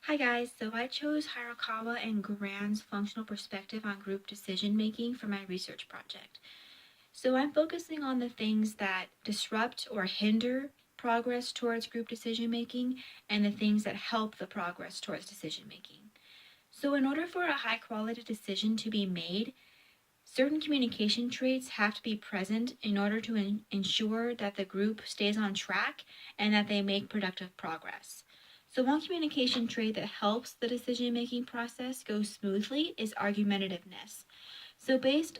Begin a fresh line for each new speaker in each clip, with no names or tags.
Hi guys, so I chose Hirakawa and Grand's functional perspective on group decision making for my research project. So I'm focusing on the things that disrupt or hinder progress towards group decision making and the things that help the progress towards decision making. So in order for a high quality decision to be made, certain communication traits have to be present in order to ensure that the group stays on track and that they make productive progress. So one communication trait that helps the decision-making process go smoothly is argumentativeness. So based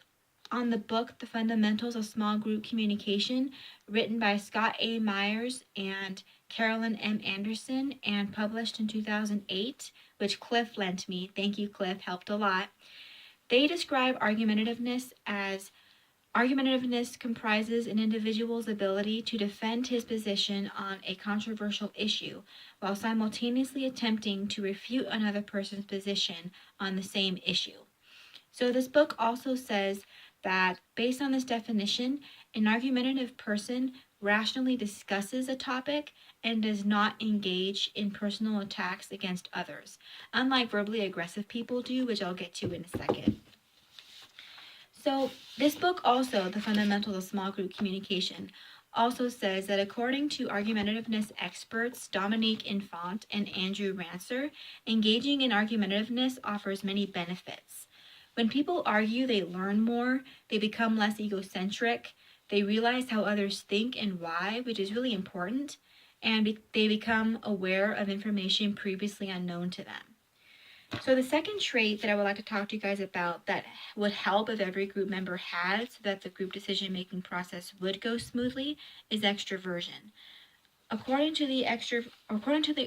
on the book, The Fundamentals of Small Group Communication, written by Scott A. Myers and Carolyn M. Anderson and published in 2008, which Cliff lent me. Thank you, Cliff, helped a lot. They describe argumentativeness comprises an individual's ability to defend his position on a controversial issue while simultaneously attempting to refute another person's position on the same issue. So this book also says that based on this definition, an argumentative person rationally discusses a topic and does not engage in personal attacks against others, unlike verbally aggressive people do, which I'll get to in a second. So this book also, The Fundamentals of Small Group Communication, also says that according to argumentativeness experts Dominique Infant and Andrew Rancer, engaging in argumentativeness offers many benefits. When people argue, they learn more, they become less egocentric, they realize how others think and why, which is really important, and they become aware of information previously unknown to them. So the second trait that I would like to talk to you guys about that would help if every group member had so that the group decision-making process would go smoothly is extroversion. According to the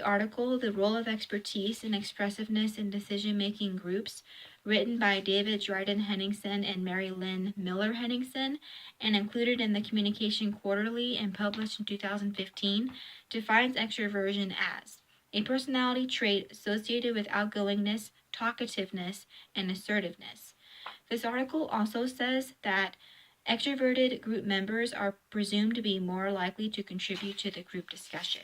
article, The Role of Expertise and Expressiveness in Decision-Making Groups, written by David Dryden Henningsen and Mary Lynn Miller Henningsen, and included in the Communication Quarterly and published in 2015, defines extroversion as a personality trait associated with outgoingness, talkativeness, and assertiveness. This article also says that extroverted group members are presumed to be more likely to contribute to the group discussion.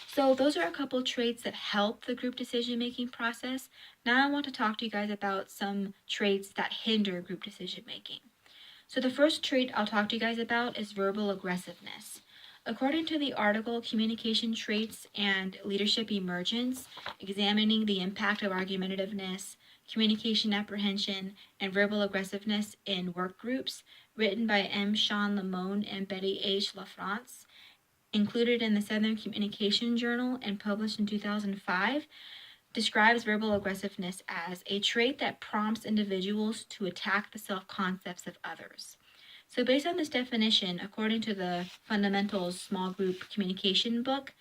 So those are a couple traits that help the group decision-making process. Now I want to talk to you guys about some traits that hinder group decision-making. So the first trait I'll talk to you guys about is verbal aggressiveness. According to the article Communication Traits and Leadership Emergence, examining the impact of argumentativeness, communication apprehension, and verbal aggressiveness in work groups, written by M. Sean Lamone and Betty H. LaFrance, included in the Southern Communication Journal and published in 2005, describes verbal aggressiveness as a trait that prompts individuals to attack the self-concepts of others. So based on this definition, according to the Fundamentals Small Group Communication book,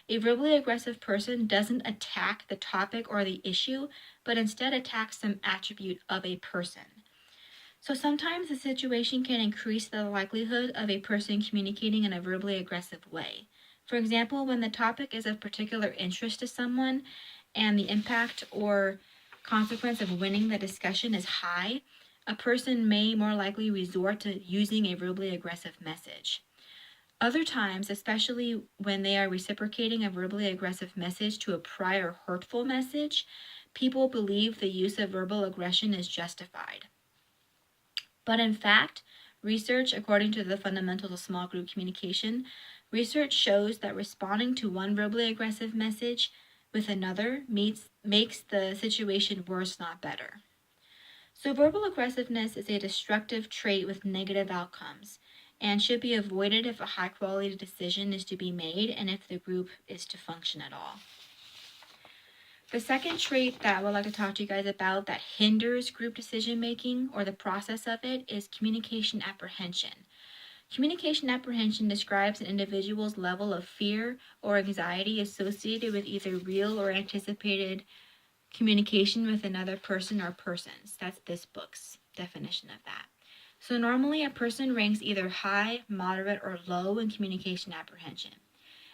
a verbally aggressive person doesn't attack the topic or the issue, but instead attacks some attribute of a person. So sometimes the situation can increase the likelihood of a person communicating in a verbally aggressive way. For example, when the topic is of particular interest to someone and the impact or consequence of winning the discussion is high, a person may more likely resort to using a verbally aggressive message. Other times, especially when they are reciprocating a verbally aggressive message to a prior hurtful message, people believe the use of verbal aggression is justified. But in fact, research, according to the Fundamentals of Small Group Communication, research shows that responding to one verbally aggressive message with another makes the situation worse, not better. So verbal aggressiveness is a destructive trait with negative outcomes and should be avoided if a high-quality decision is to be made and if the group is to function at all. The second trait that I would like to talk to you guys about that hinders group decision-making or the process of it is communication apprehension. Communication apprehension describes an individual's level of fear or anxiety associated with either real or anticipated communication with another person or persons. That's this book's definition of that. So normally a person ranks either high, moderate, or low in communication apprehension.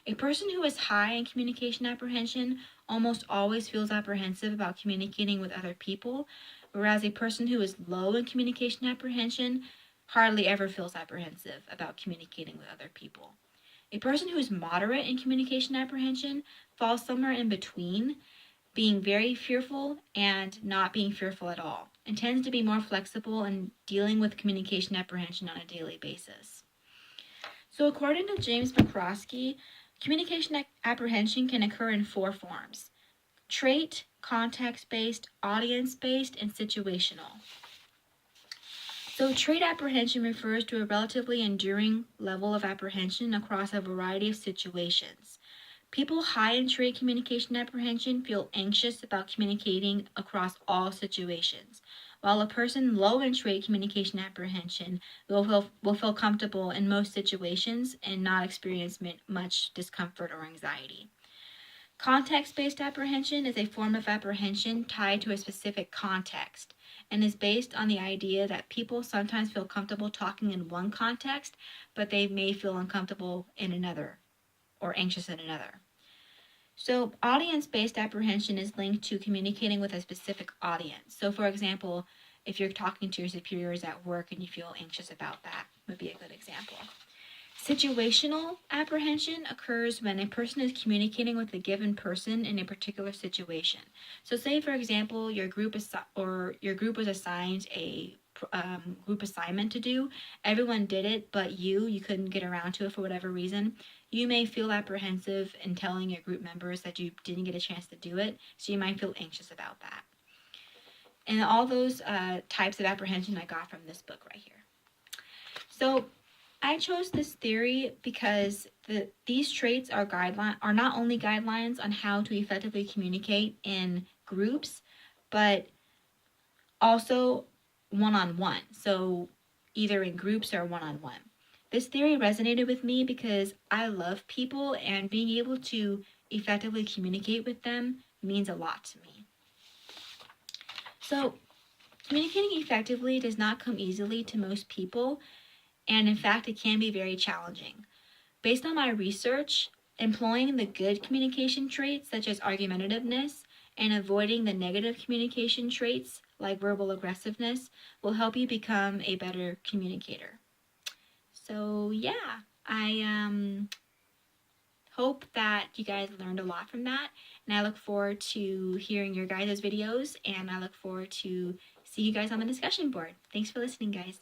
A person who is high in communication apprehension almost always feels apprehensive about communicating with other people, whereas a person who is low in communication apprehension hardly ever feels apprehensive about communicating with other people. A person who is moderate in communication apprehension falls somewhere in between, being very fearful and not being fearful at all, and tends to be more flexible in dealing with communication apprehension on a daily basis. So according to James McCroskey, communication apprehension can occur in 4 forms: trait, context-based, audience-based, and situational. So trait apprehension refers to a relatively enduring level of apprehension across a variety of situations. People high in trait communication apprehension feel anxious about communicating across all situations, while a person low in trait communication apprehension will feel comfortable in most situations and not experience much discomfort or anxiety. Context-based apprehension is a form of apprehension tied to a specific context and is based on the idea that people sometimes feel comfortable talking in one context, but they may feel uncomfortable in another or anxious in another. So audience-based apprehension is linked to communicating with a specific audience. So for example, if you're talking to your superiors at work and you feel anxious about that, would be a good example. Situational apprehension occurs when a person is communicating with a given person in a particular situation. So say for example, your group was assigned a group assignment to do. Everyone did it, but you couldn't get around to it for whatever reason. You may feel apprehensive in telling your group members that you didn't get a chance to do it, so you might feel anxious about that. And all those types of apprehension I got from this book right here. So I chose this theory because these traits are not only guidelines on how to effectively communicate in groups, but also one-on-one. So either in groups or one-on-one. This theory resonated with me because I love people, and being able to effectively communicate with them means a lot to me. So communicating effectively does not come easily to most people, and in fact, it can be very challenging. Based on my research, employing the good communication traits such as argumentativeness and avoiding the negative communication traits like verbal aggressiveness will help you become a better communicator. So yeah, I hope that you guys learned a lot from that, and I look forward to hearing your guys' videos, and I look forward to see you guys on the discussion board. Thanks for listening, guys.